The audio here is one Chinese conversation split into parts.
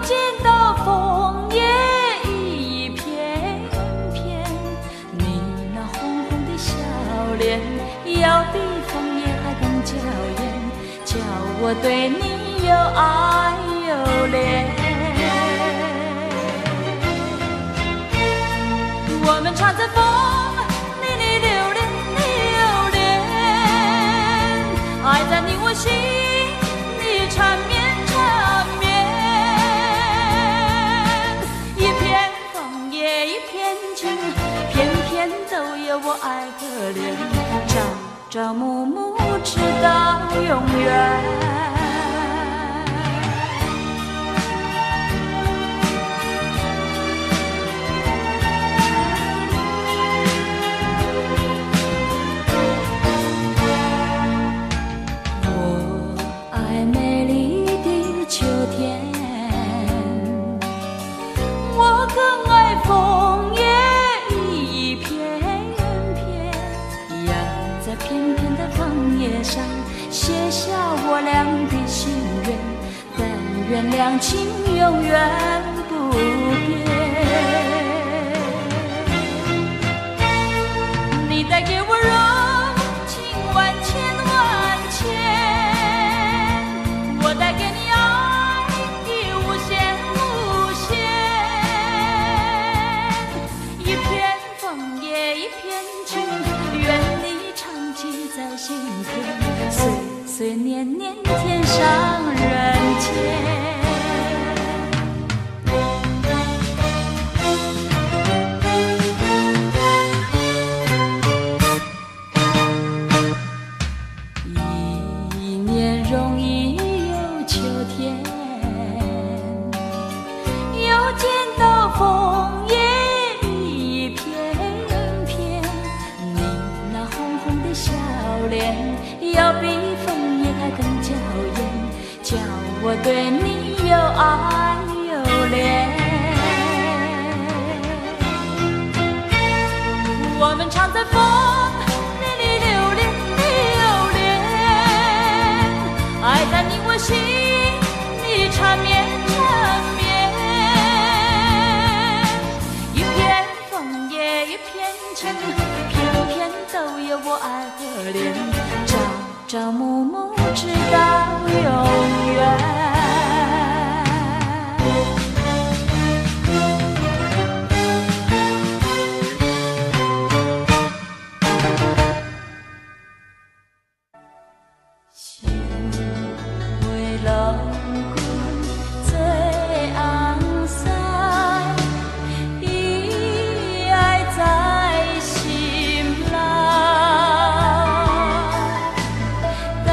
见到枫叶一片片，你那红红的笑脸，要比枫叶还更娇艳，叫我对你又爱又恋。我们唱着风里里流连流连，爱在你我心里缠绵缠绵。一片枫叶一片情，片片都有我爱和恋，朝朝暮暮直到永远。写下我俩的心愿，但愿两情永远不变。你带给我柔情万千万千，我带给你爱的无限无限。一片枫叶一片情，愿你长记在心田，岁岁年年天上人间。一年容易又秋天，又见到枫叶一片片，你那红红的笑脸，要比枫叶还更娇艳，叫我对你又爱又恋。我们唱着风里里流连流连，爱在你我心里缠绵缠绵。一片枫叶一片情，片片都有我爱和恋，朝朝暮暮直到永远。心为浪滚最昂塞，一爱在心来。但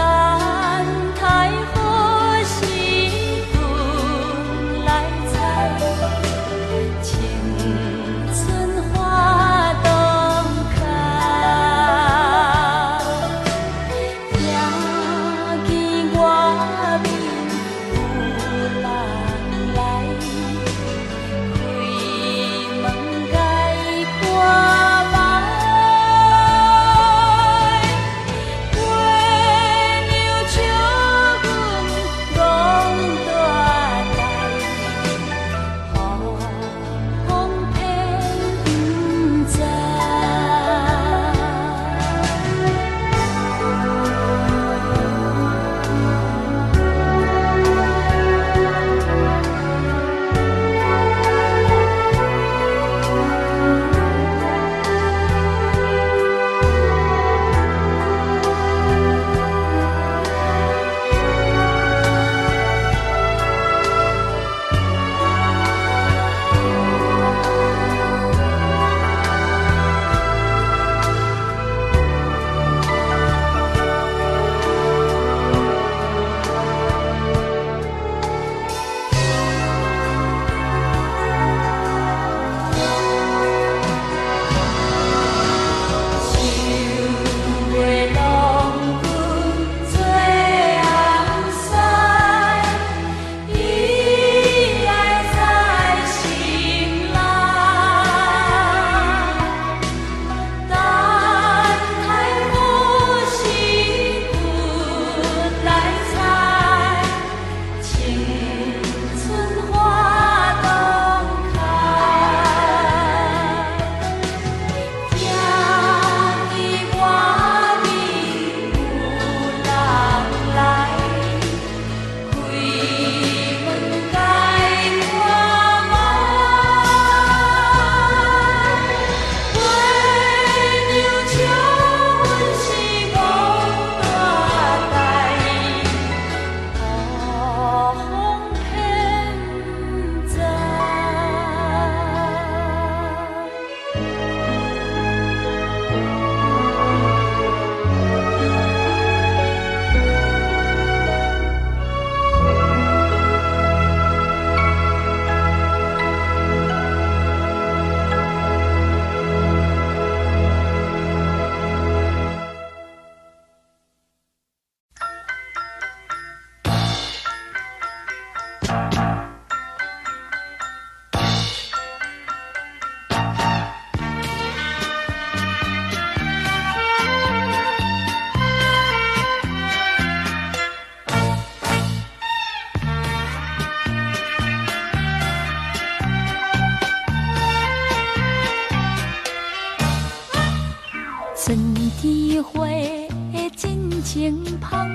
一回真情芳，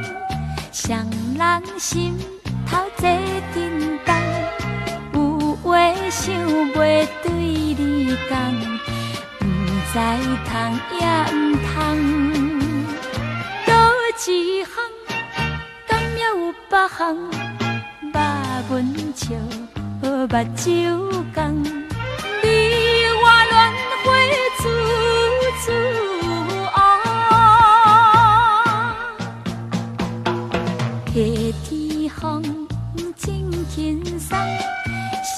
双人心头坐叮当，有话想袂对你讲，不知通也不通，倒一项，敢也有别项，肉文笑，目睭红，你我恋花处处红，夏天风真轻松，双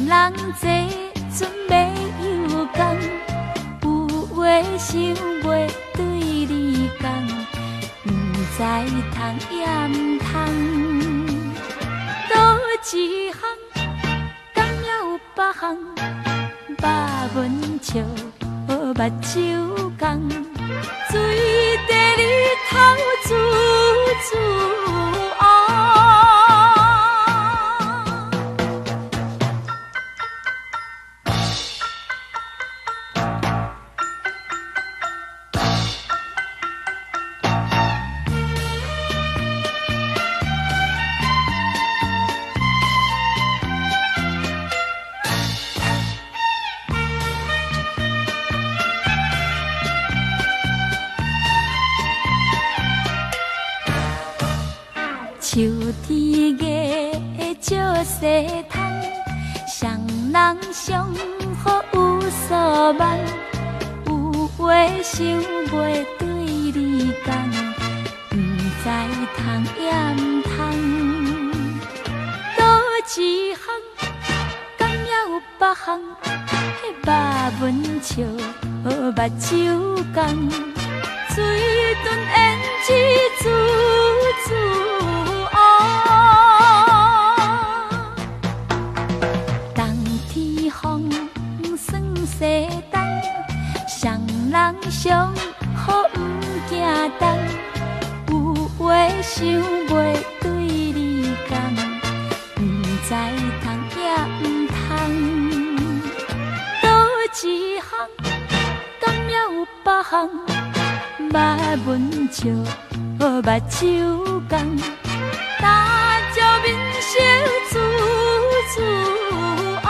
人坐船袂又讲，有话想袂对你讲，不知通也不通，倒一项，敢也有别项，肉文笑，目睭红，水地里头处处红。秋天月照西窗，双人相好有所望，有话想袂对你讲，不知通也不通，倒一项，敢也有别项，肉文笑，目睭红，水顿胭脂处处。冬天风霜西东，双人相好不惊冻，有话想袂对你讲，不知通也不通，倒一项，敢也有别项，肉文笑，目睭红。大桥面笑处处红。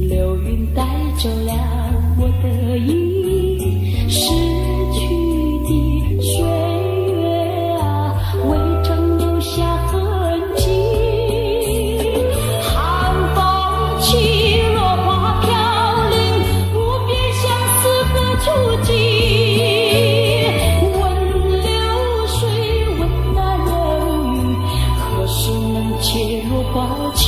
流云带走了我的意，逝去的岁月啊，未曾留下痕迹。寒风起，落花飘零，无边相思何处寄？问流水，问那流云，何时能切入抱起？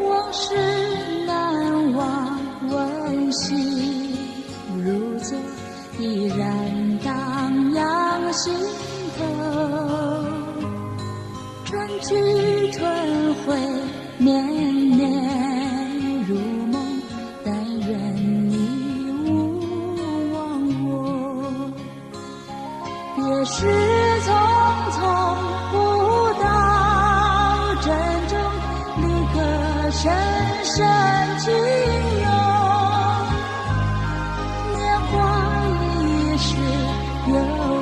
往事难忘，温馨如昨，依然荡漾心头。春去春回，年年如梦，但愿你勿忘我。别时匆匆，不到珍重，离歌深深情浓。年华易逝，有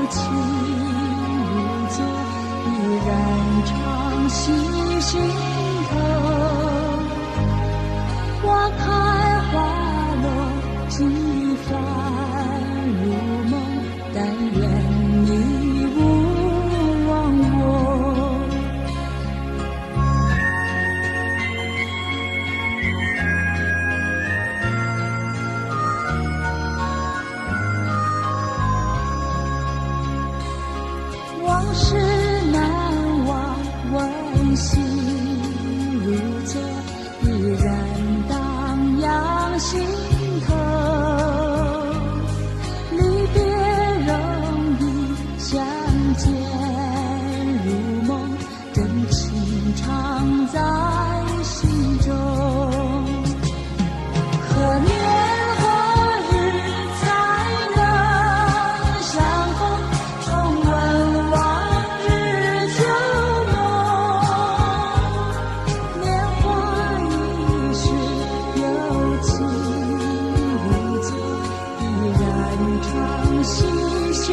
情如昨，依然常系心头。花开花落，几番如梦，但愿你勿忘我。往事难忘，温馨如昨，依然荡漾心头。离别容易，相见如梦，真情常在心中。何年何日才能相逢，重温往日旧梦。年华易逝，有情如昨，依然常系心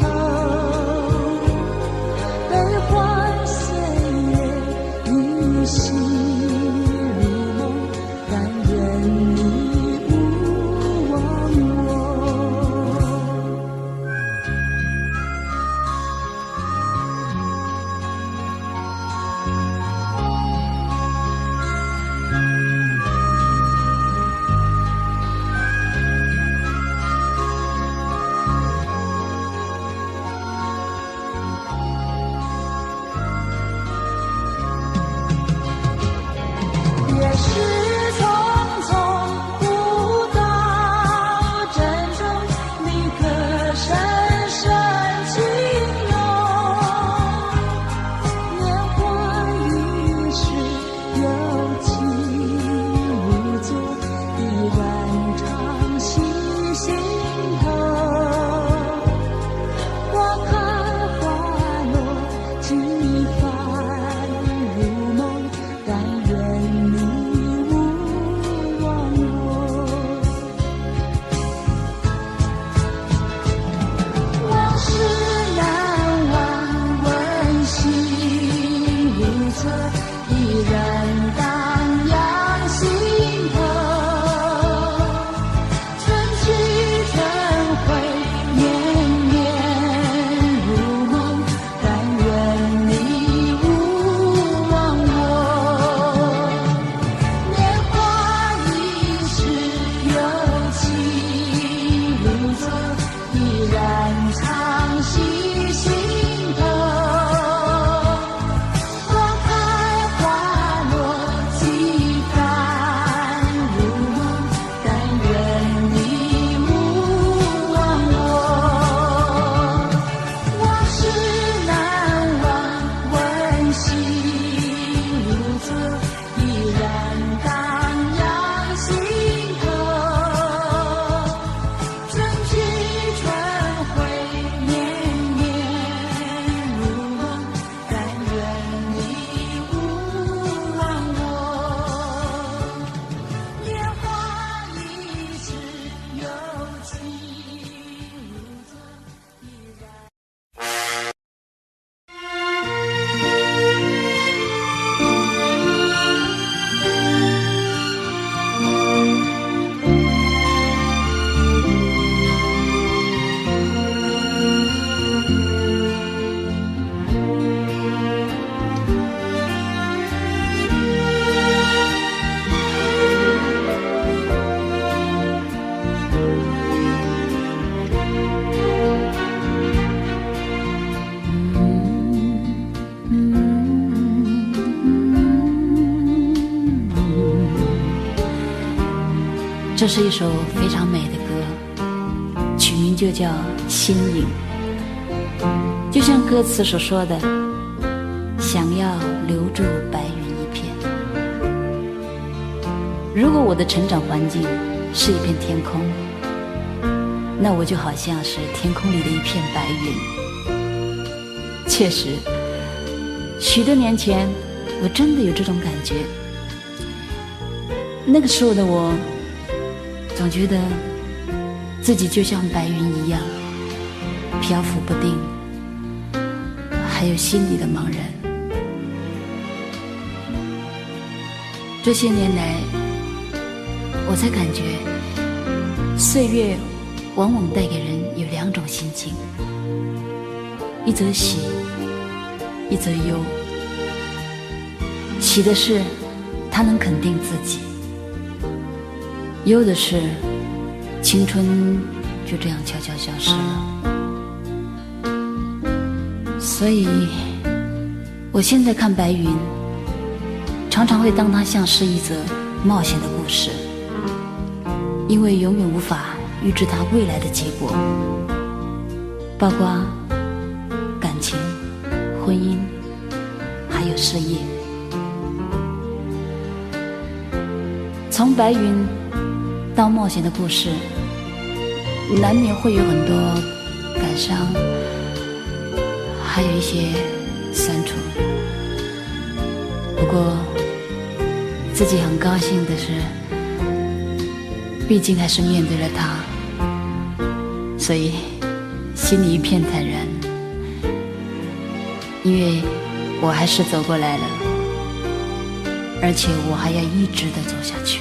头。悲欢岁月，依稀如梦，但愿你勿忘我。也是匆匆，不到珍重，离歌深深情浓。年华易逝，有情如昨，依然常系心头。花开花落，几番如梦，但愿你勿忘我。往事难忘，温馨如昨，依然荡漾心头。春去春回，年年如梦，但愿你勿忘我。年华易逝，有情如昨，依然常系心头。花开这是一首非常美的歌，曲名就叫《心影》。就像歌词所说的，想要留住白云一片。如果我的成长环境是一片天空，那我就好像是天空里的一片白云。确实，许多年前我真的有这种感觉。那个时候的我总觉得自己就像白云一样漂浮不定，还有心里的茫然。这些年来，我才感觉岁月往往带给人有两种心情，一则喜，一则忧。喜的是它能肯定自己，忧的是青春就这样悄悄消失了。所以我现在看白云，常常会当它像是一则冒险的故事，因为永远无法预知它未来的结果，包括感情、婚姻还有事业。从白云到冒险的故事，难免会有很多感伤，还有一些酸楚。不过自己很高兴的是，毕竟还是面对了它，所以心里一片坦然，因为我还是走过来了，而且我还要一直的走下去。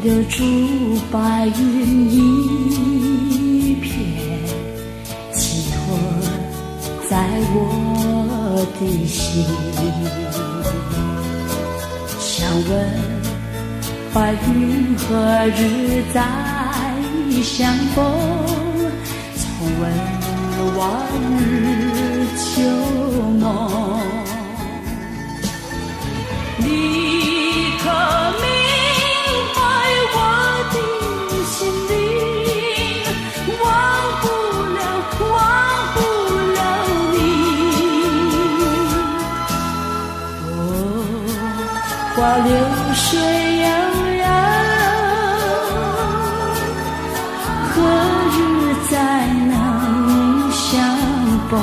留住白云一片，寄托在我的心。想问白云何日再相逢？重温往日旧梦。你可明花流水悠悠，何日再能相逢？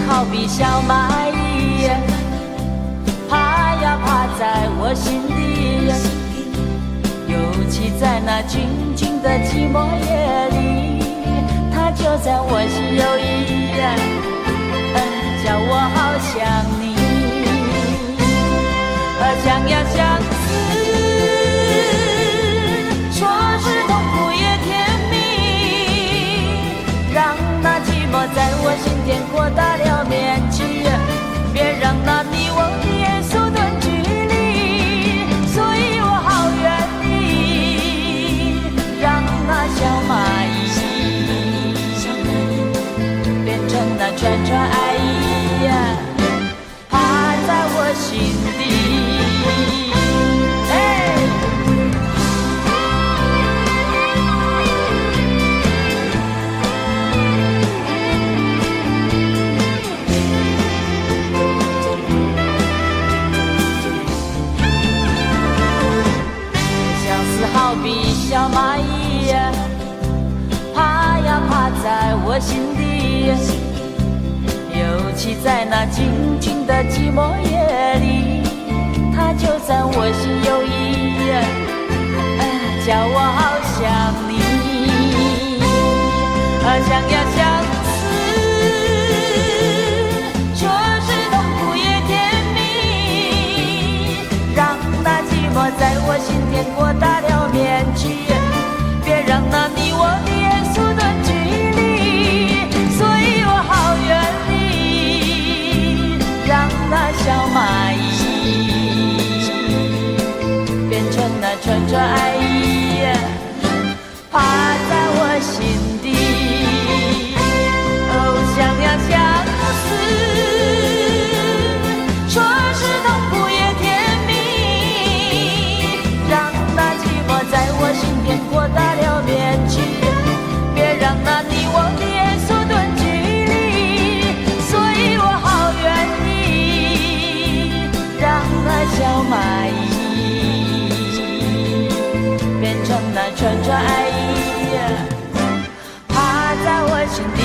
好比小蚂蚁，爬呀爬在我心底，尤其在那静静的寂寞夜里，它就在我心有意，叫我好想你，想呀相思，说是痛苦也甜蜜，让那寂寞在我心间扩大了面积，别让那你我的眼缩短距离，所以我好愿意让那小蚂蚁变成那串串爱意，爬在我心底。我心底，尤其在那静静的寂寞夜里，它就在我心有意，叫我好想你，想要相思，说是痛苦也甜蜜，让那寂寞在我心田扩大了面积，别让那你我的眼缩短距离，所以我好愿意让那小蚂蚁变成那串串爱意，趴在我心底，想要相思，说是痛苦也甜蜜，让那寂寞在我心田扩大了面积，别让那你我的眼缩短距离，所以我好愿意让那小蚂蚁变成那串串爱意，趴在我心底。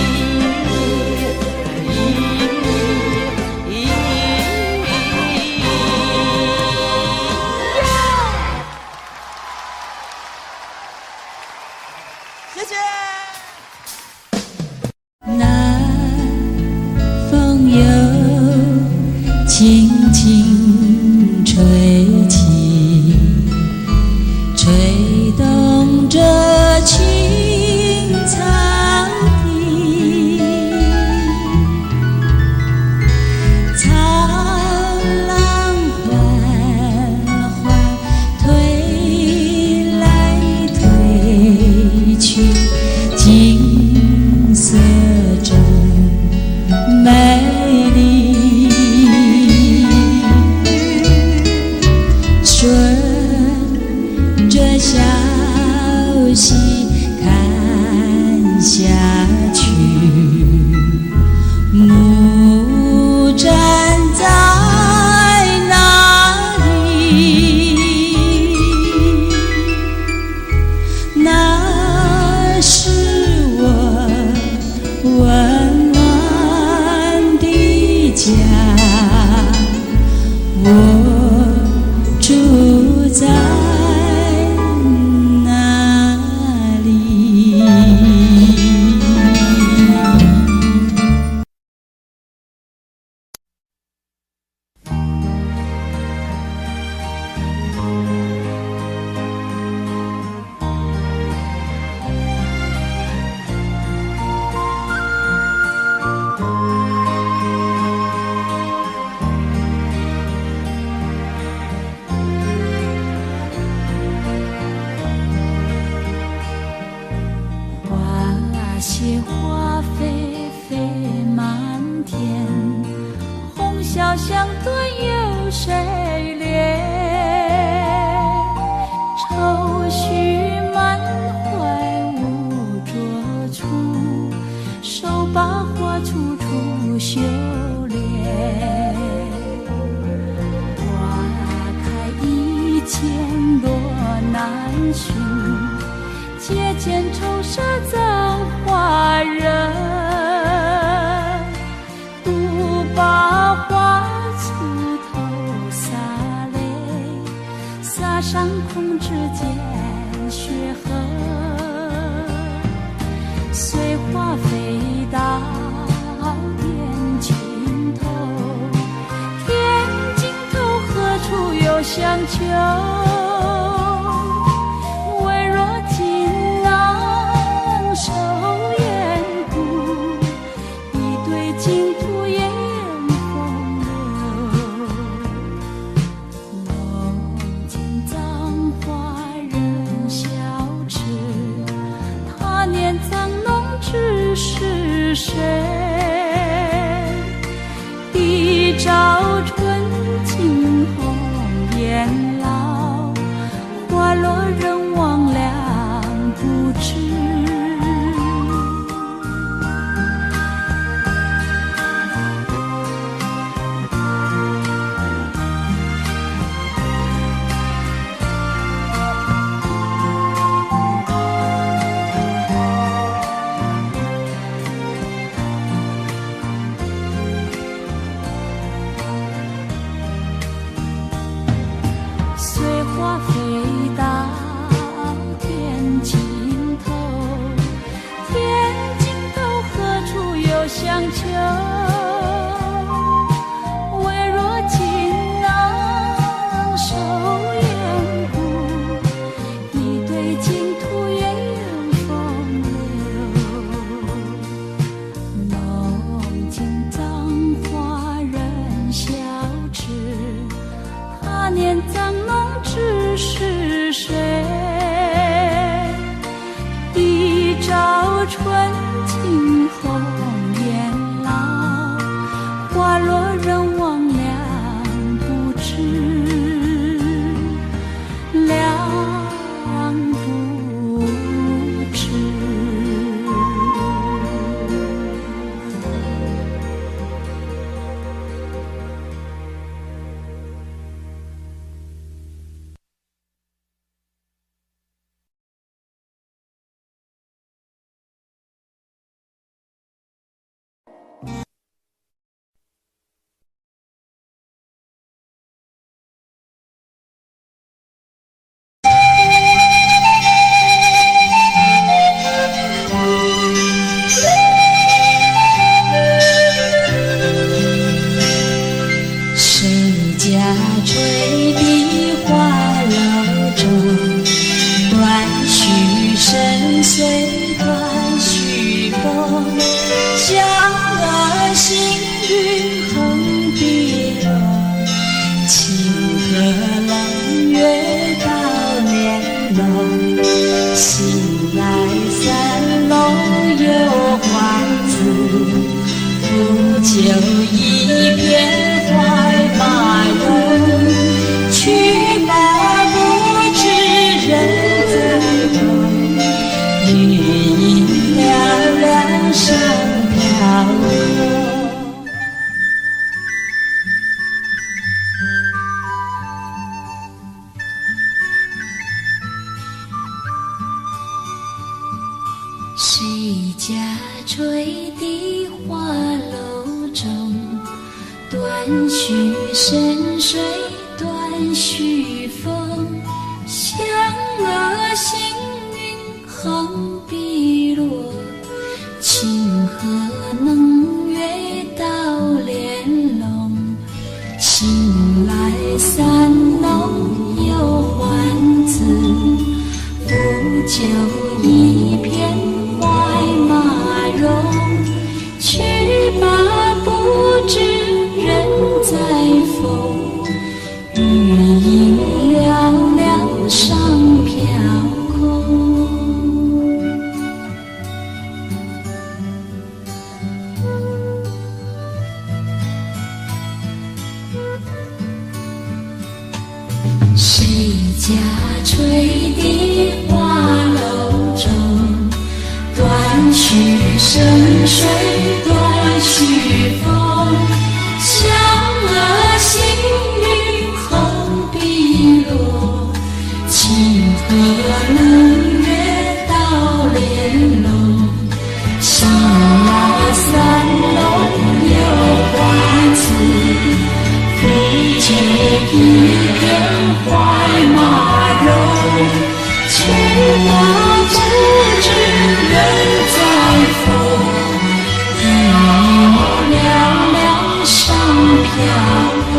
谢谢。南风又轻轻吹起，吹动着青草地，草浪缓缓推来推去，景色真美丽，顺着小溪看下去，木站在那里，那是我温暖的家，我住在那里。花谢花飞飞满天，红消香断有谁怜？愁绪满怀无着处，手把花处处修炼。花开一千落难寻，借剑愁杀葬花人，独把花刺头洒泪，洒上空之间血痕，随花飞到天尽头，天尽头何处有相求？手烟故，一对净土烟风流。梦见葬花人笑痴，他年藏弄知是谁？一朝春尽红颜老，花落人亡两不知。相求。唯若锦囊收眼骨，一对净土也有风流。浓情葬花人笑痴，怕念藏侬知是谁？一朝春尽红颜老，花落人亡两不知，两不知。谁家吹笛花楼中，断续深邃断续风。江河行云横碧落，清河冷月到帘笼。醒来三楼有花子，不久一片怀马容。去吧不知人在东，月影凉凉上飘落。谁家吹笛花楼中，断续深水断续风。湘娥行云横碧落，清河能月到帘笼。醒来三楼有欢子，不久一片怀马容。去吧不知人在风，月影凉凉上飘空。谁家吹笛花楼中，断续深水断续风。湘娥行云横碧落，清河冷月到帘笼。醒来三楼有花子，不久一片怀马容。去吧不知人在风，月影凉凉上飘空。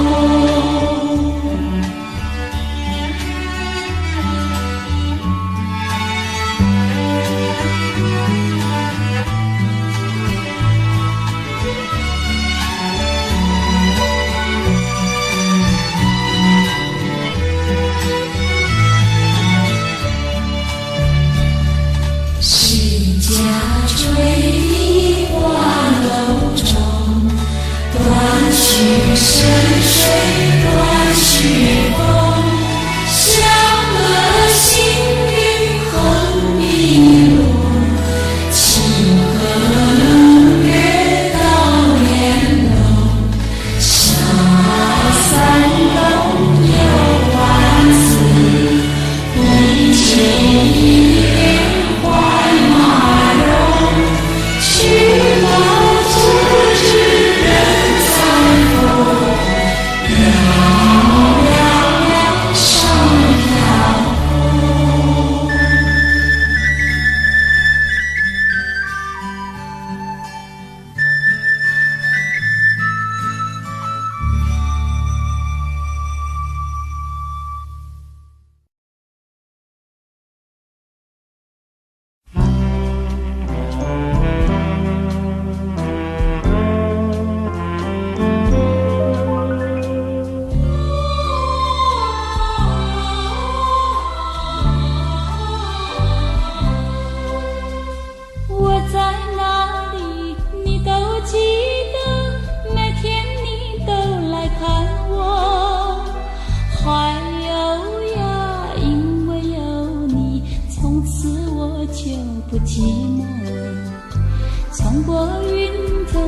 穿过云层，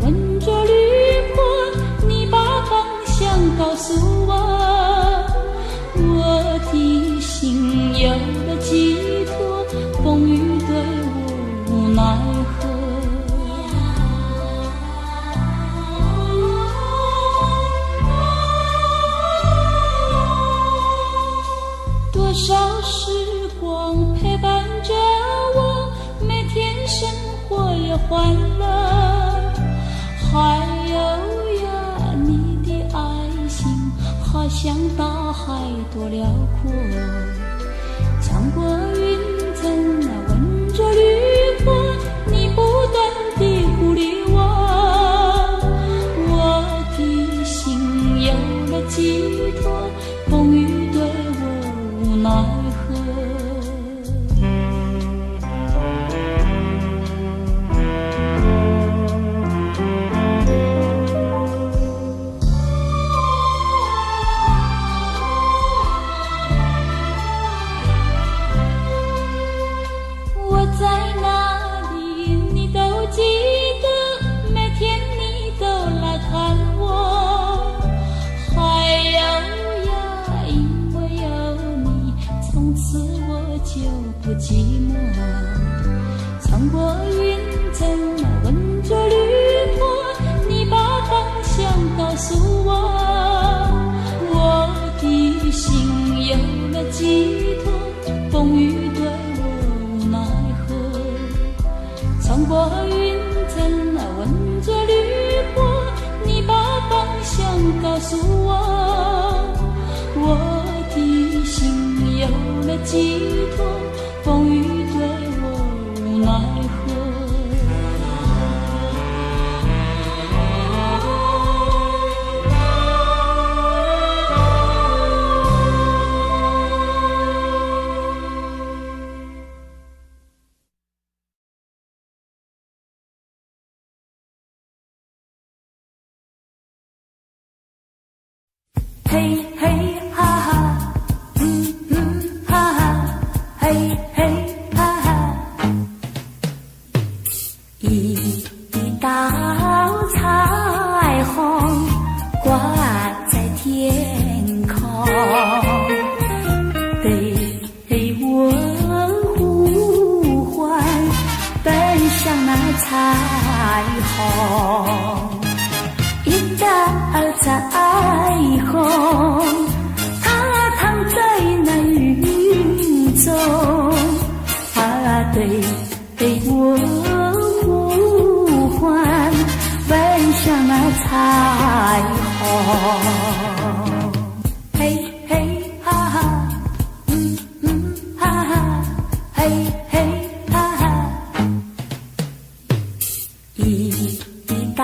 闻着绿波，你把方向告诉我，我的心有了寄托，风雨对我无奈何。多少时光陪伴着我，每天生活也欢乐，还有呀，你的爱心好像大海多辽阔，穿过云层，闻着绿波，你不断地鼓励我，我的心有了寄托，风雨对我无奈何。我在哪里你都记得，每天你都来看我，还有呀，因为有你，从此我就不寂寞。穿过云层，闻着绿波，你把方向告诉我，我的心有了寄托，风雨对我无奈何。穿过云层，闻着绿波，你把方向告诉我，我的心有了寄托，风雨对我无奈何。嘿嘿哈哈，哈哈，嘿嘿哈哈，一道彩虹挂在天空，对我呼唤，奔向那彩虹。一道彩虹，它躺在那云中，对我呼唤，奔向那彩虹。嘿嘿哈哈，哈哈，嘿嘿哈哈，一道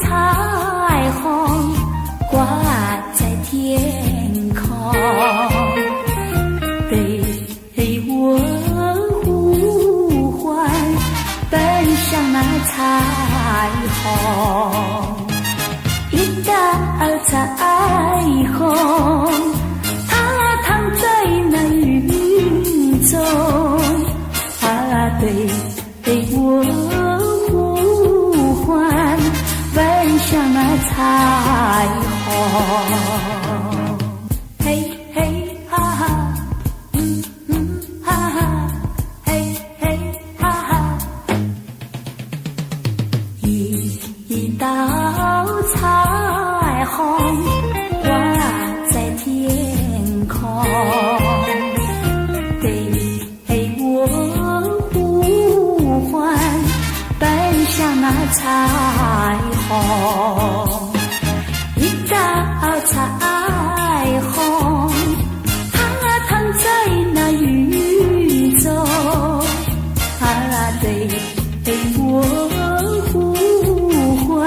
彩虹挂在天空，对我呼唤，奔向那彩虹。一道彩虹，它躺在那云中，对我呼唤，奔向那彩虹。嘿嘿哈哈，哈哈，嘿嘿哈哈，一道彩虹挂在天空，对我呼唤，奔向那彩虹。一道彩虹，它躺在那云中，对我呼唤，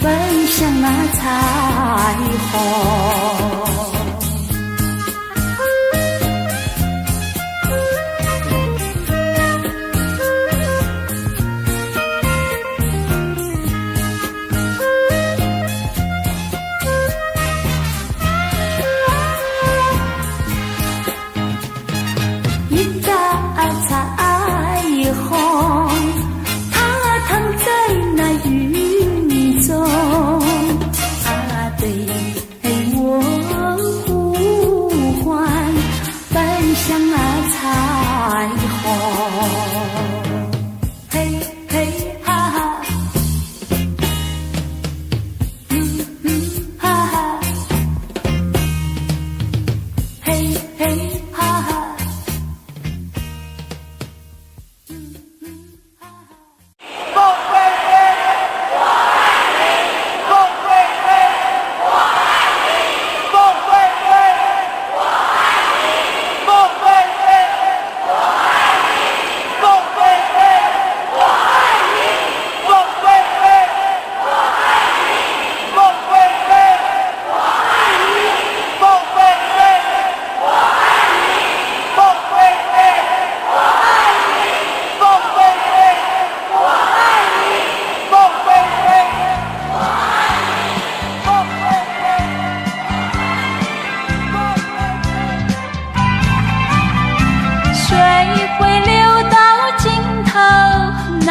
奔向那彩虹。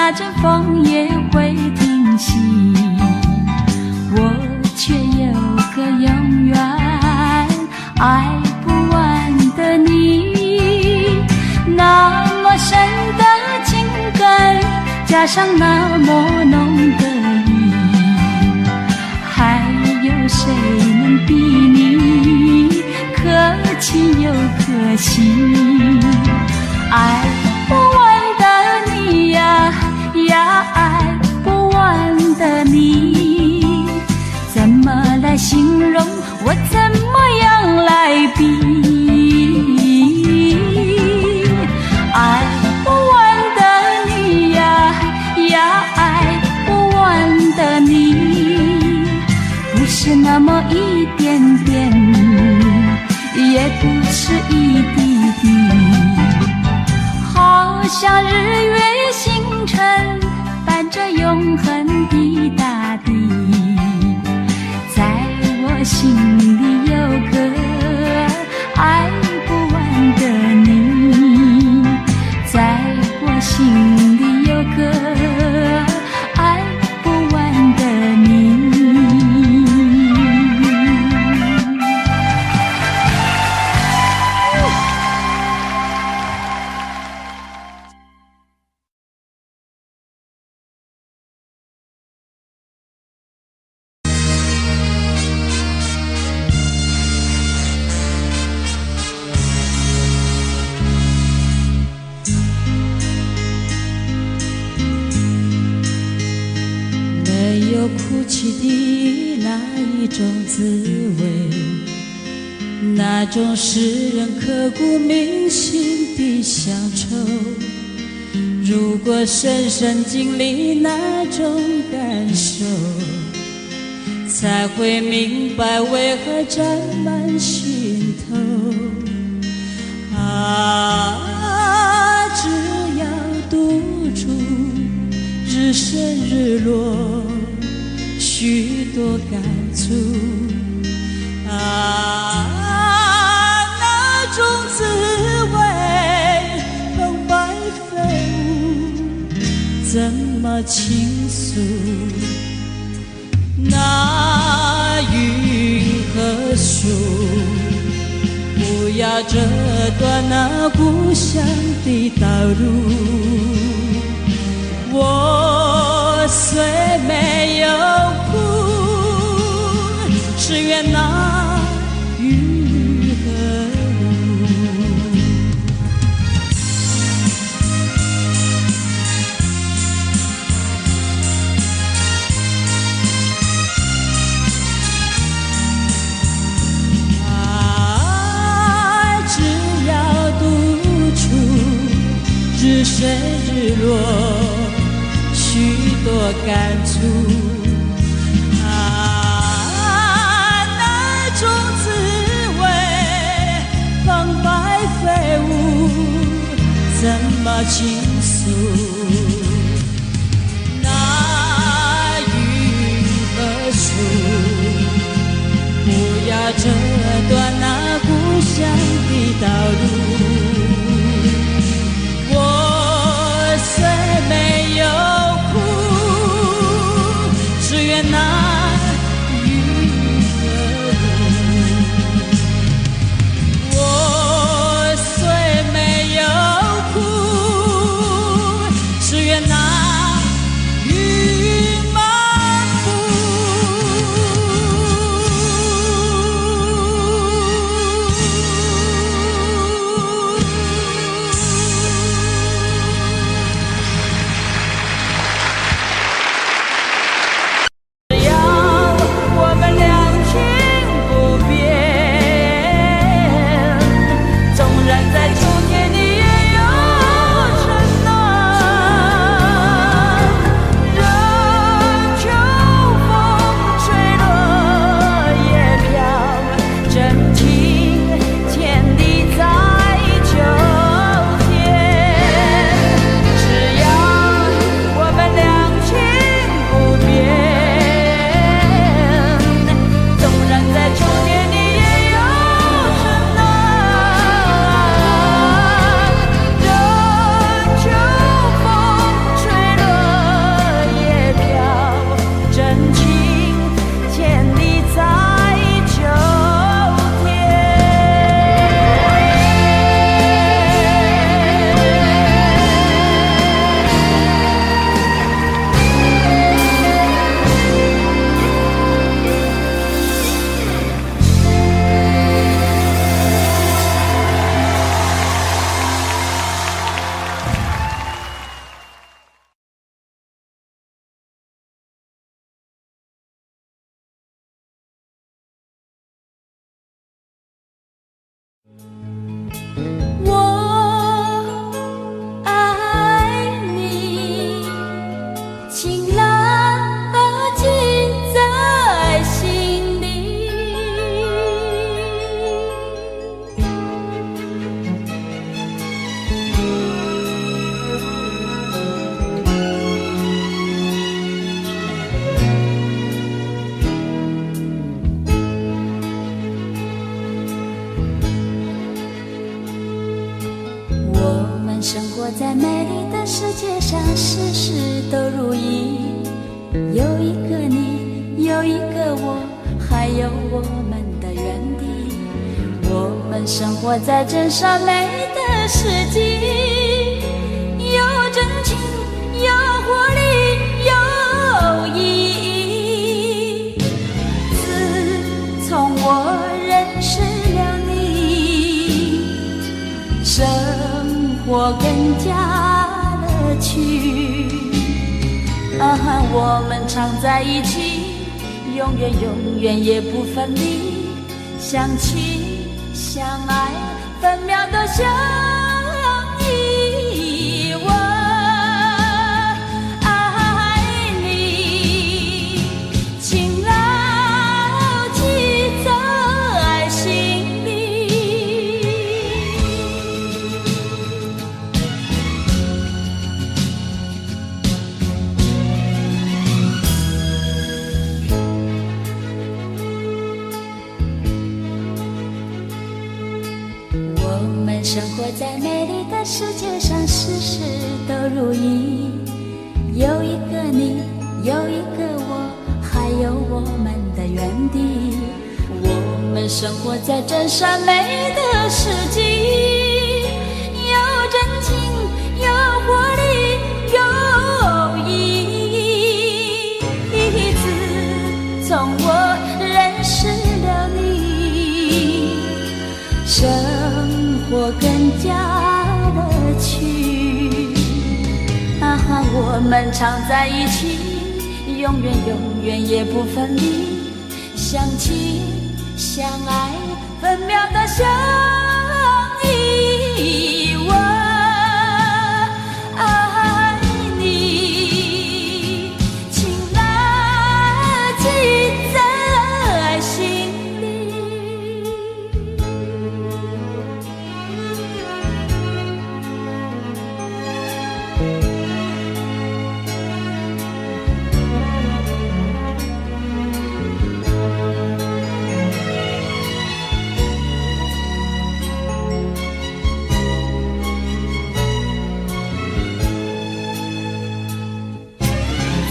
那阵风也会停息，我却有个永远爱不完的你。那么深的情感，加上那么浓的意，还有谁能比你可亲又可惜？爱不完的你呀呀，爱不完的你，怎么来形容？我怎么样来比？爱不完的你呀呀，爱不完的你，不是那么一点点，也不是一滴滴，好像日月星辰伴着永恒的大地，在我心里有个爱不完的你，在我心里有个爱不完的你。没有哭泣的那一种滋味，那种使人刻骨铭心的乡愁。如果深深经历那种感受，才会明白为何沾满心头。啊，只要独处日升日落，许多感触啊，那种滋味风摆飞舞，怎么倾诉？那云和树，不要折断那故乡的道路。我虽没有哭，只愿那雨和路。啊，只要独处，日升日落，许多感触啊，那种滋味风摆飞舞，怎么倾诉？那云和树，不要折断那故乡的道路。我虽没有只愿那雨和路，我虽没有哭，界上事事都如意，有一个你，有一个我，还有我们的原地。我们生活在真善美的世纪，有真情，有活力，有意义。自从我认识了你，生活更加乐趣。我们常在一起，永远永远也不分离，相亲相爱，分秒都相依。我爱你，请牢记在心里。我们生活在美丽的世界上，事事都如意，有一个你，有一个我，还有我们的原地。我们生活在真善美的世纪，有真情，有活力，有意义。自从我认识了你，生活更加乐趣。我们常在一起，永远永远也不分离，相亲相爱，分秒的相依。我爱你，请牢记在心里。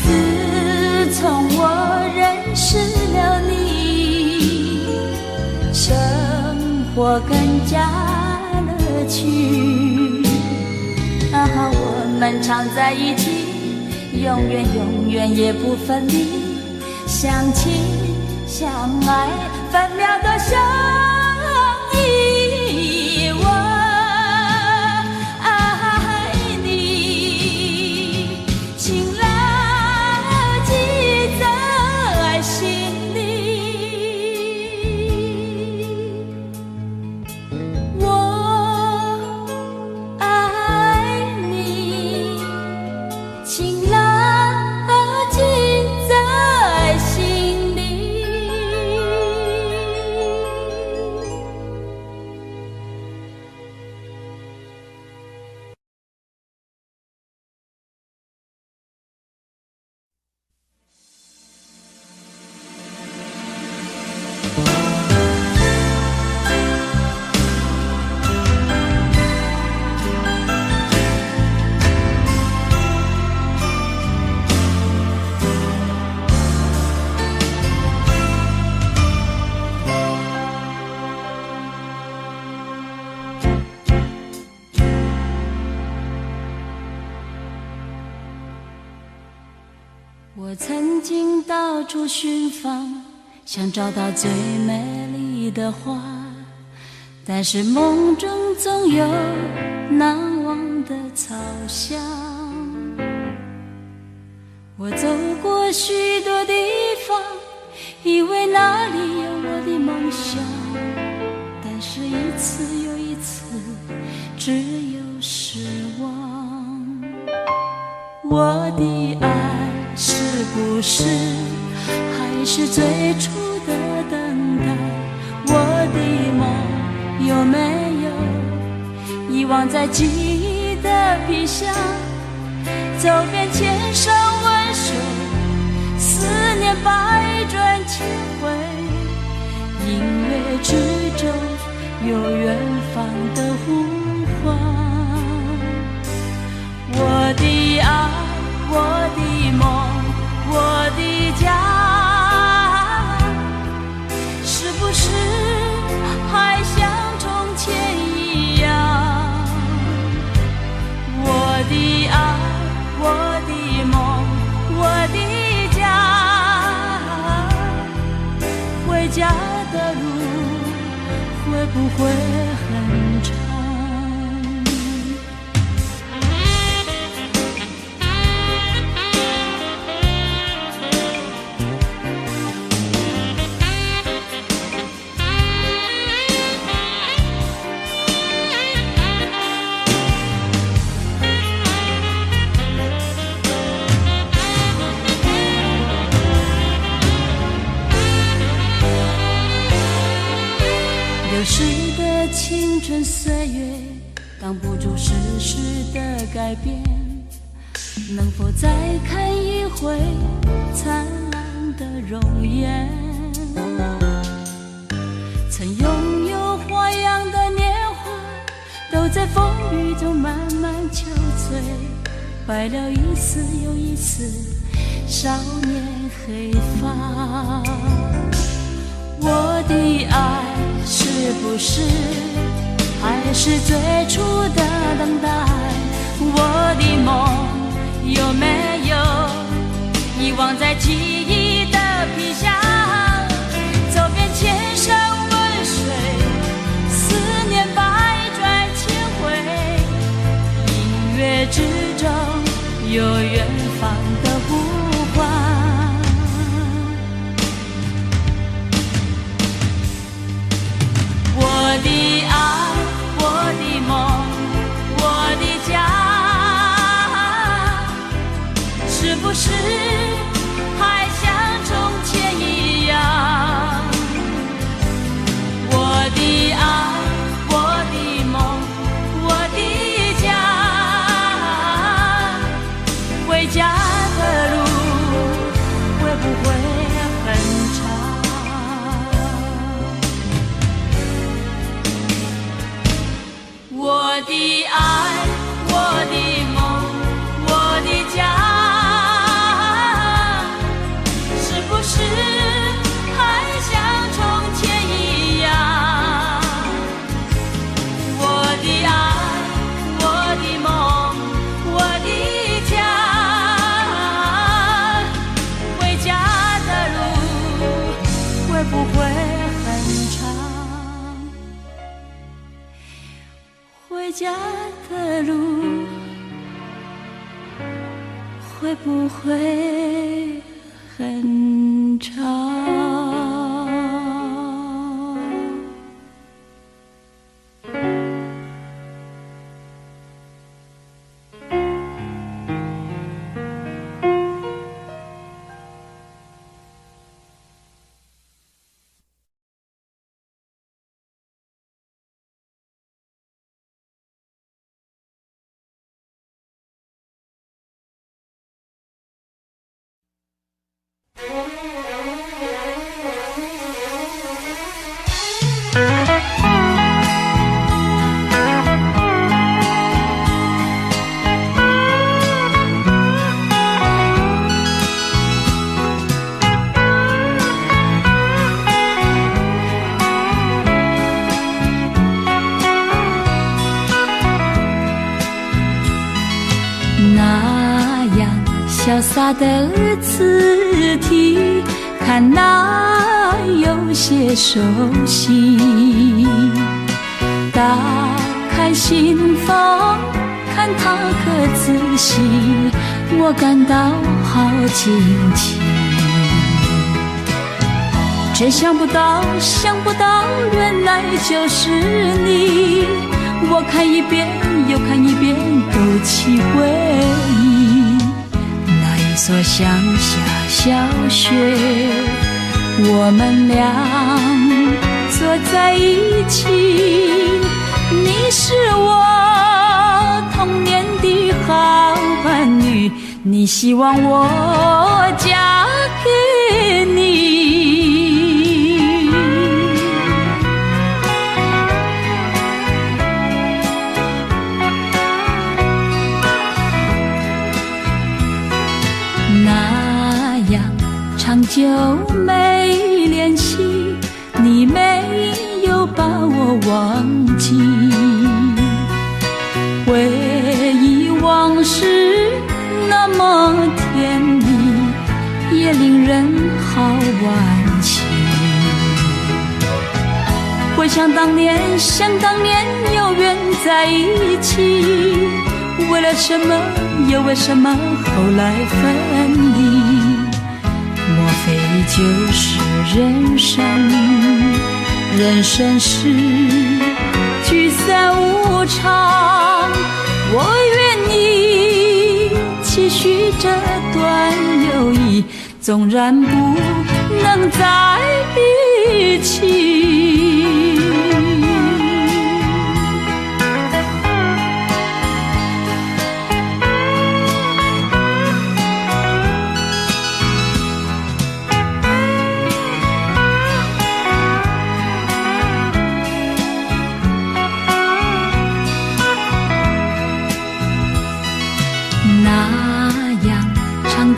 自从我认识了你，生活更加乐趣。我们常在一起，永远永远也不分离，相亲相爱，分秒都相依。我爱你，请牢记在心里。我爱你，请牢记在心里。我曾经到处寻访，想找到最美丽的花，但是梦中总有难忘的草香。我走过许多地方，以为那里有我的梦想，但是一次又一次，只有失望。我的爱是不是还是最初的等待？我的梦有没有遗忘在记忆的皮箱？走遍千山万水，思念百转千回，音乐之中有远方的呼唤。我我的爱，我的梦，我的家，是不是还像从前一样？我的爱，我的梦，我的家，回家的路会不会很长？流逝的青春岁月，挡不住世事的改变。能否再看一回灿烂的容颜？曾拥有花样的年华，都在风雨中慢慢憔悴，白了一丝又一丝少年黑发。我的爱是不是还是最初的等待？我的梦有没有遗忘在记忆的皮箱？走遍千山万水，思念百转千回，音乐之中有远方的呼唤。我的爱，我的梦，我的家，是不是还像从前一样？我的爱，我的梦，我的家，回家的路会不会很长？我的爱，我的梦，我的家，是不是还像从前一样？我的爱，我的梦，我的家，回家的路会不会很长？回家的路会不会很长？那样潇洒的字体，看来有些熟悉。打开心房，看它可仔细，我感到好惊奇。真想不到，原来就是你。我看一遍又看一遍，勾起回忆。那一所乡下小学，我们俩坐在一起。你是我童年的好伴侣，你希望我嫁给你。久没联系，你没有把我忘记，回忆往事那么甜蜜，也令人好惋惜。回想当年，想当年有缘在一起，为了什么又为什么后来分离？莫非就是人生？人生是聚散无常，我愿意期许这段友谊，纵然不能在一起。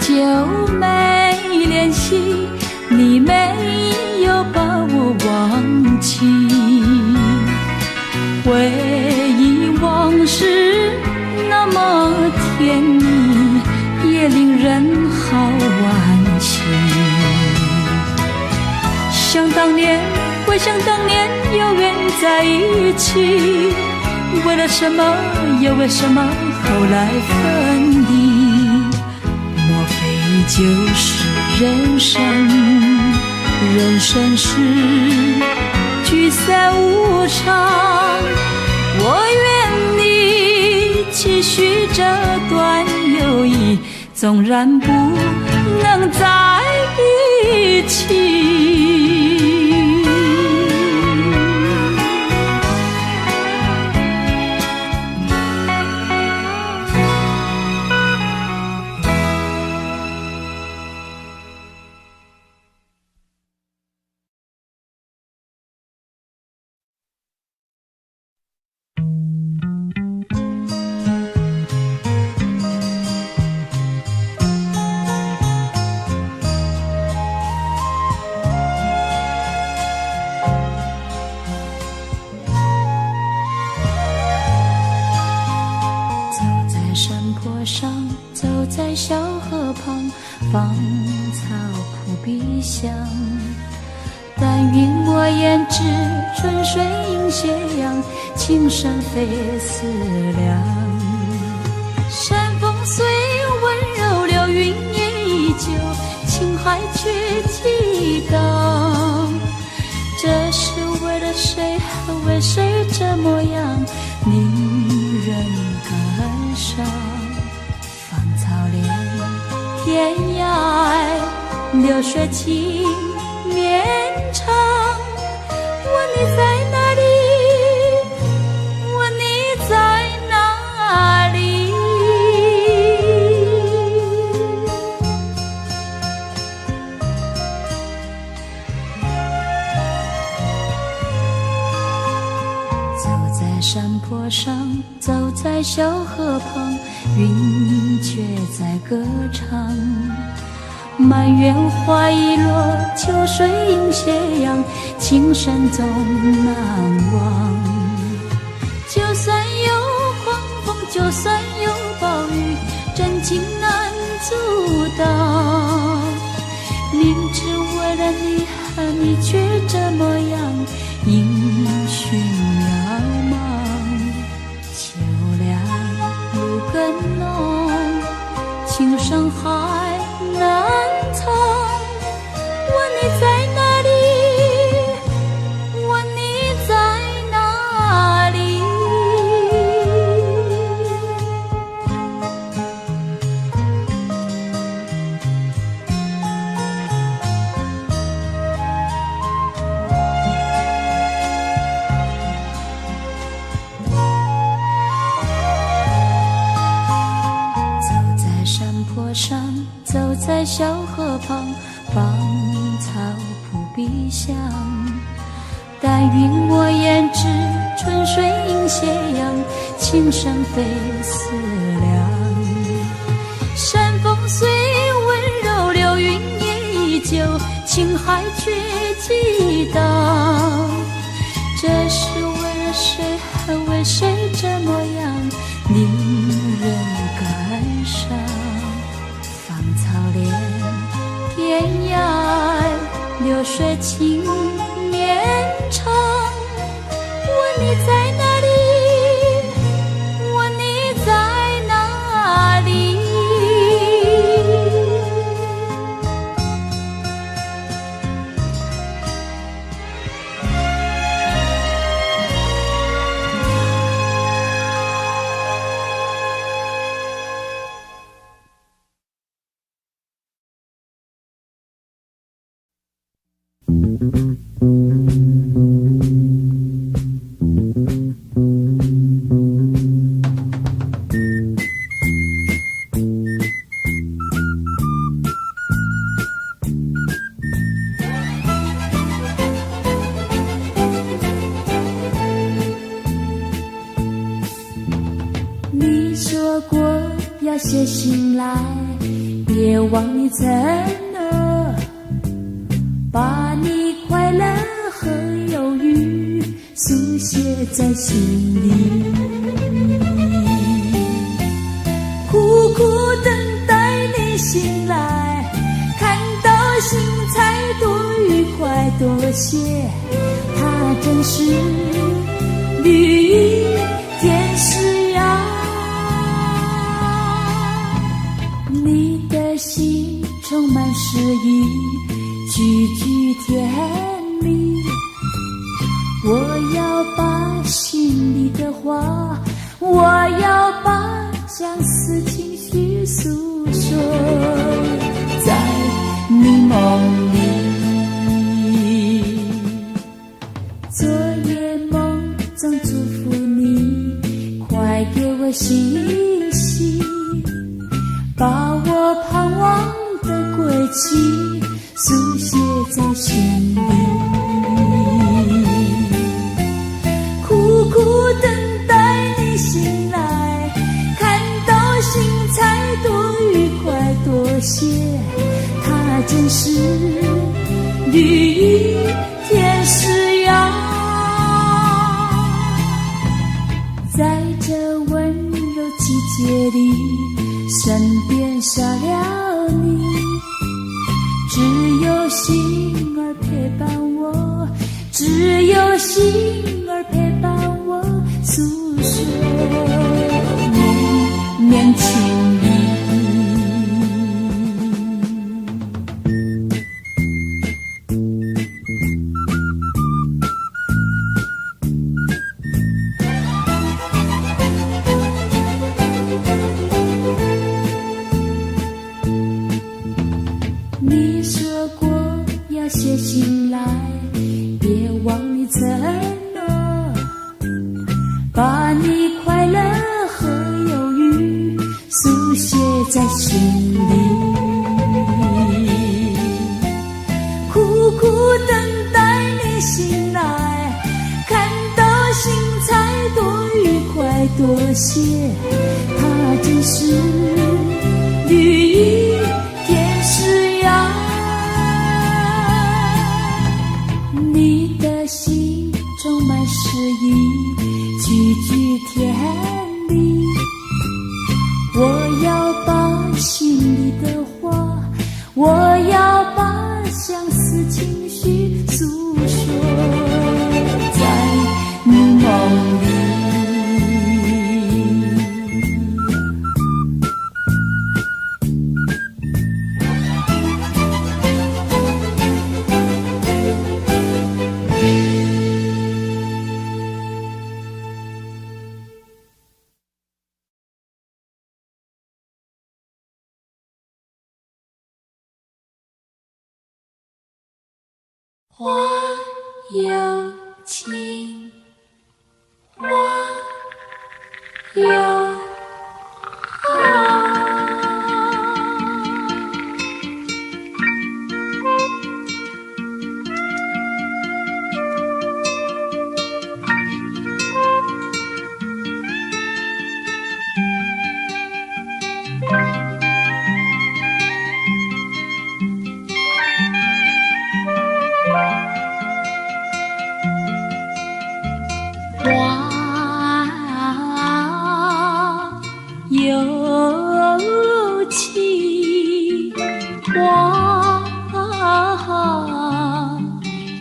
久没联系，你没有把我忘记，回忆往事那么甜蜜，也令人好惋惜。想当年，回想当年有缘在一起，为了什么又为什么后来分离？莫非就是人生？人生是聚散无常，我愿你期许这段友谊，纵然不能在一起。走在小河旁，芳草扑鼻香。但愿我胭脂春水映斜阳，情深非思量。山风虽温柔，流云也依旧，情海却激荡。这是为了谁，为谁这模样，令人感伤。天涯爱，流水情绵长。问你在哪里？问你在哪里？走在山坡上，走在小河旁，云却在歌唱。满园花已落，秋水映斜阳，情深总难忘。就算有狂风，就算有暴雨，真情难阻挡。明知为了你，你却这模样，音讯渺茫。秋凉露更浓，情深海难藏。问你在哪里？问你在哪里？走在山坡上，走在小河旁，芳草扑鼻香。但愿我胭脂春水映斜阳，情深非思量。山风虽温柔，流云也依旧，情还却激荡。这是为了谁，还为谁这模样，令人感伤。芳草连天涯，流水情绵长。问你在哪里？问你在哪里？你说过要写信来，别忘你承诺，把你快乐和忧郁书写在心里，苦苦等待你醒来，看到心才多愉快多些，它真是绿意天使呀。你的心充满诗意，句句甜蜜，我要把心里的话，我要把相思情绪诉说，在你梦里，昨夜梦中祝福你，快给我信息，把我盼望的归期书写在心里，苦苦等待你醒来，看到心才多愉快多些，它真是绿意天使呀。在这温柔季节里，身边少了你，只有心儿陪伴我，只有心儿陪伴我诉说绵绵情意。你说过要写信来，别忘你承诺，把你快乐和忧郁书写在心里，苦苦等待你醒来，看到心才多愉快多些，它真是绿意天使呀。你的心充满诗意，句句甜蜜，我要把心里的话，我要把相思情绪诉说，在你梦里。花有情，花有爱。花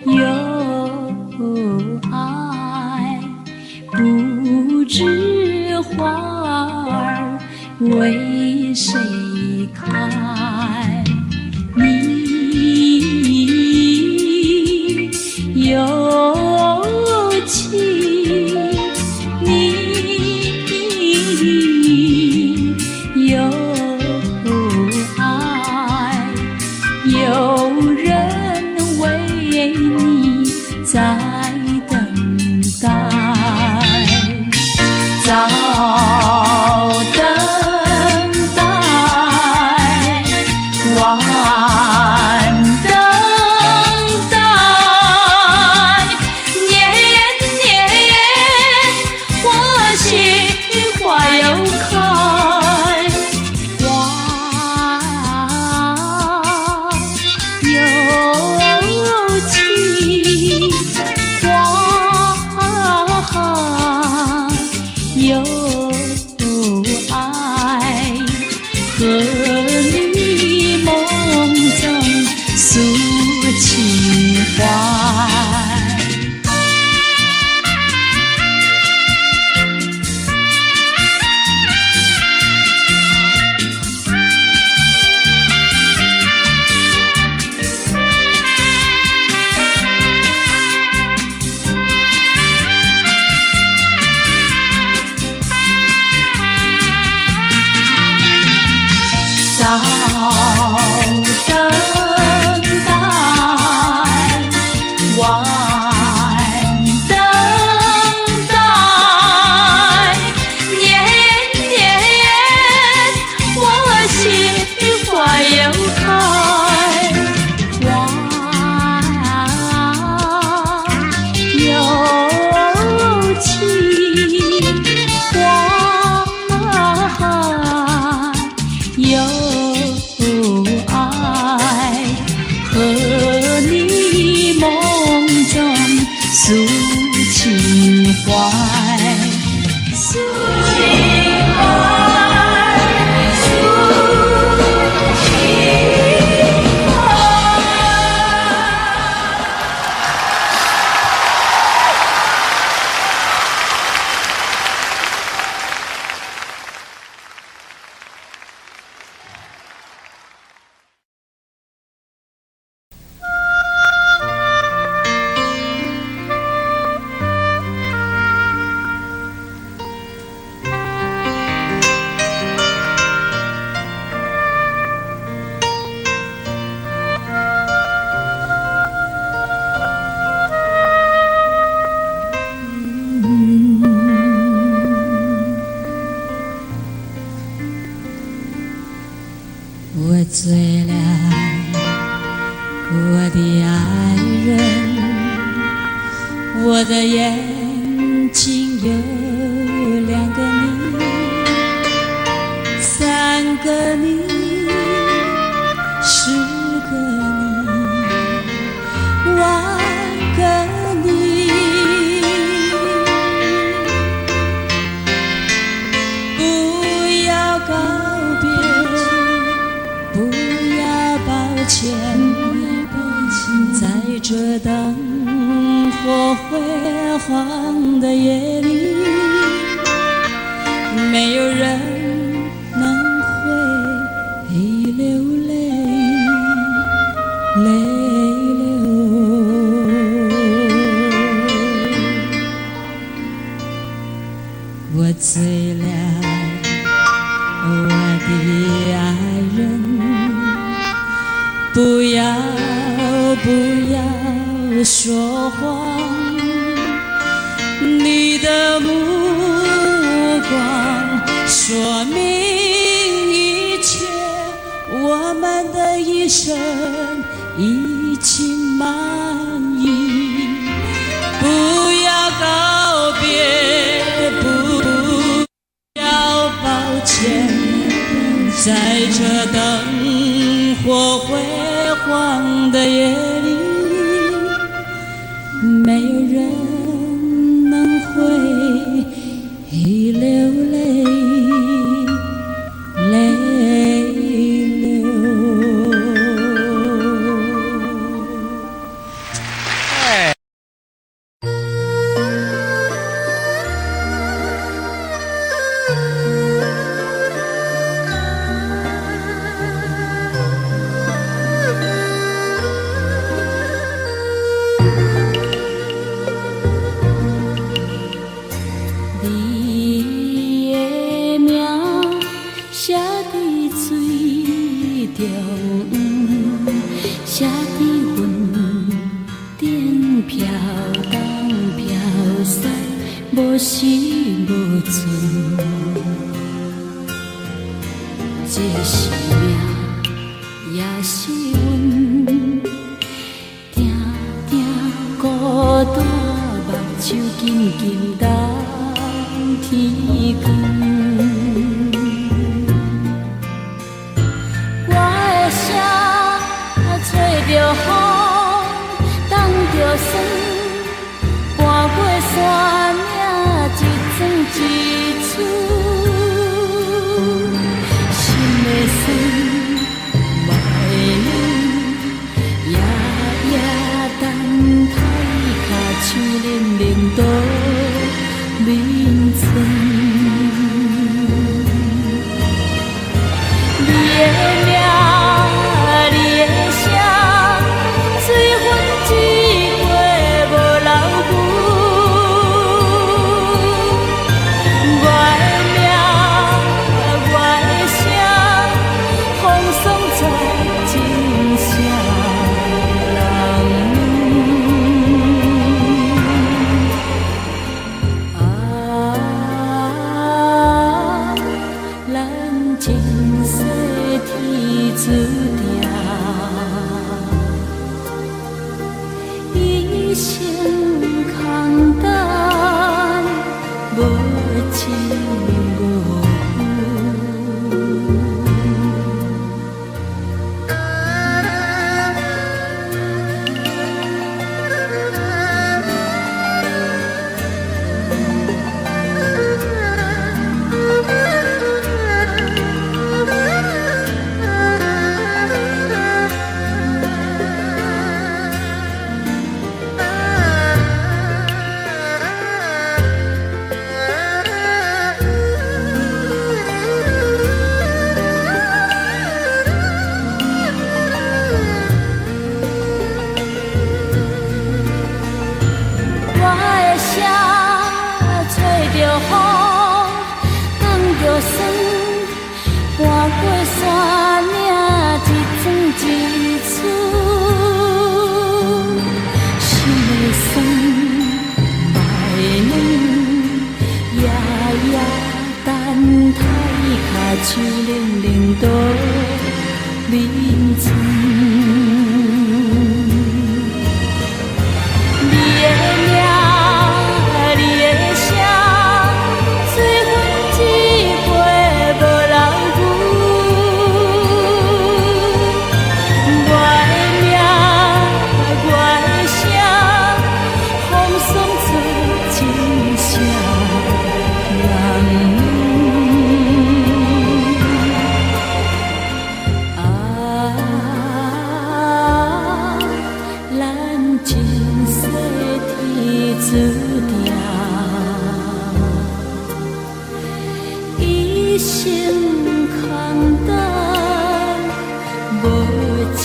有爱，不知花儿为谁开。你有情，你有爱，有人为你在等待，早等待，晚等待，年年我心花又开，花有情，花有爱，和你梦中诉情怀。早等待，晚等待，年年我心花又开，花有情，花有爱，和你梦中诉情怀，诉情怀，诉情怀。我醉了，我的爱人，我的眼睛有2个你，3个你，10个你，万个你。不要告别，不要抱歉，在这灯火辉煌的夜里，没有人能会流泪，泪流。我醉了，我的爱人，不要说谎，你的目光说明一切，我们的一生已经满意。不要告别，不要抱歉，在这灯火辉煌的夜里，没有人能会流泪，泪流。中黄，写在云顶飘东飘西，无时无存。这是命，也是运，定定孤单，目睭紧紧等天光。着风，挡着霜，搬过山岭，一庄一厝，心的酸，目的冷，夜夜等待脚手冷冷倒眠床。你的名。手冷冷倒眠床，你的名，你的声，随风一过无人扶。我的名，我的声，风霜做真声人。注定一生空等，无情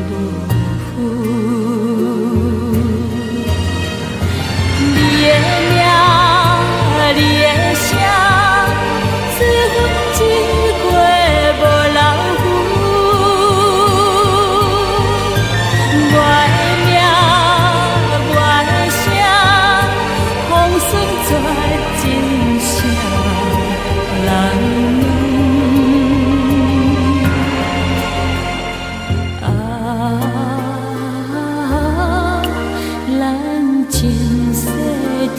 无负。你的名，你的声，随风一过无人扶。我的名。真声人咱前世天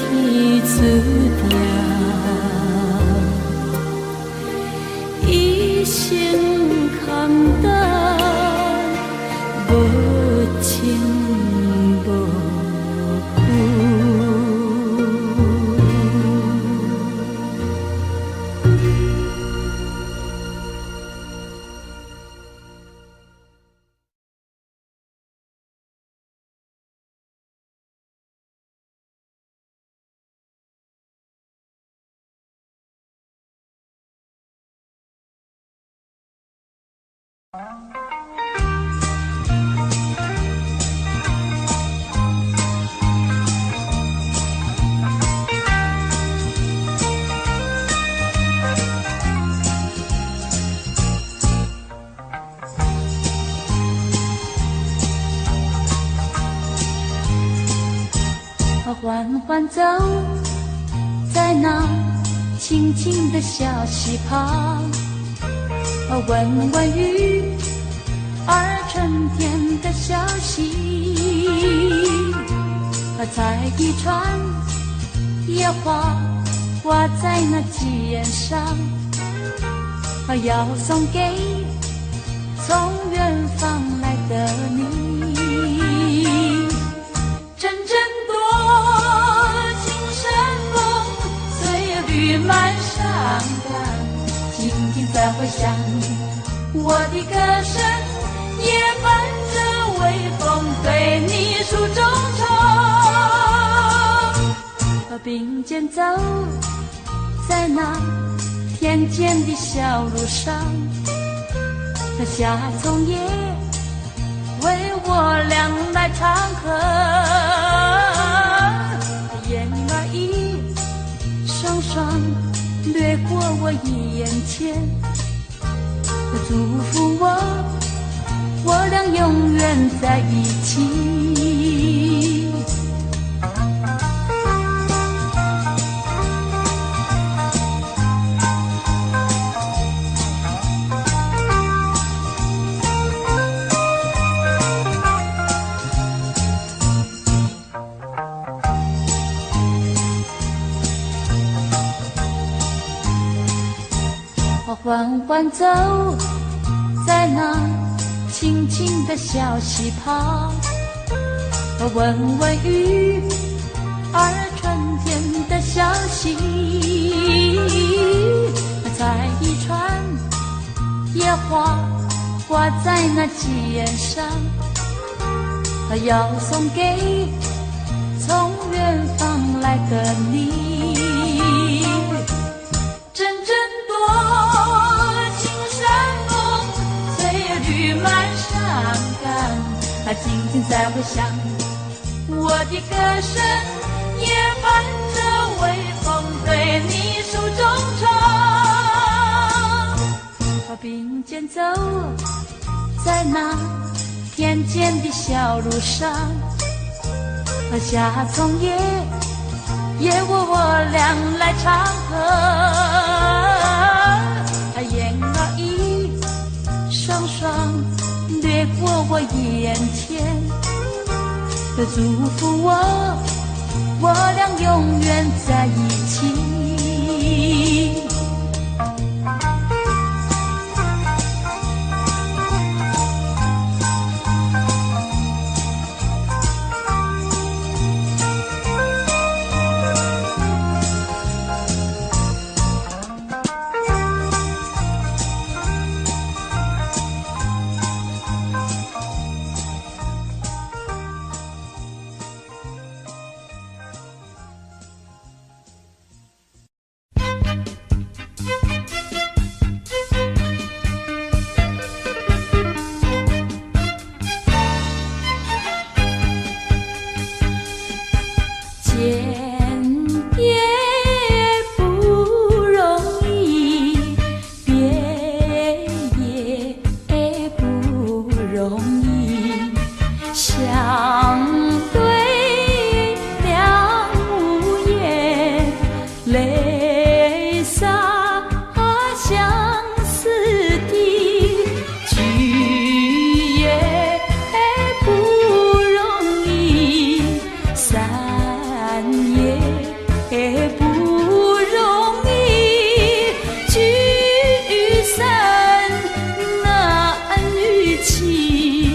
注定，一生空等，无情无负。缓缓走在那清清的小溪旁，闻闻雨儿春天的消息，采一串野花挂在那枝叶上，要送给从远方来的你。阵阵多情山风，随绿满山岗，静静在回响。我的歌声也伴着微风，对你诉衷肠。并肩走在那田间的小路上，夏虫也为我俩来唱和，燕儿一双双掠过我眼前，祝福我俩永远在一起。缓缓走在那清清的小溪旁，闻闻雨儿春天的消息，采一串野花挂在那枝叶上，要送给从远方来的你。阵阵多情山风，随绿满山岗，静静在回响。我的歌声也伴着微风，对你诉衷肠。并肩走在那田间的小路上，夏虫也我俩来唱和，燕儿一双双掠过我眼前，祝福我俩永远在一起。聚散难预期。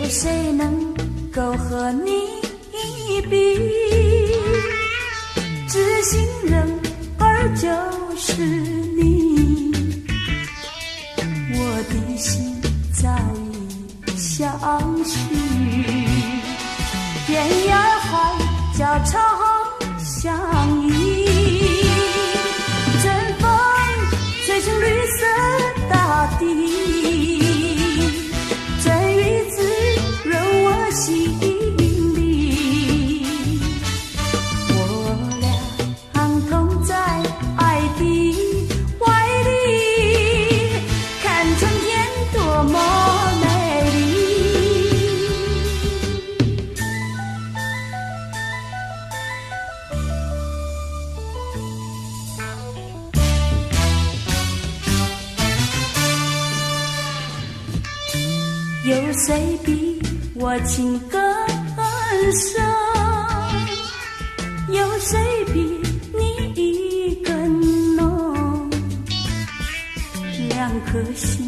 谁能够和你比？知心人儿就是你，我的心早已相许。天涯海角常相依，阵风吹成绿色大地，春雨滋润我心里。我俩同在爱的怀里，看春天多么美丽。有谁比我情更深？有谁比你更浓？两颗心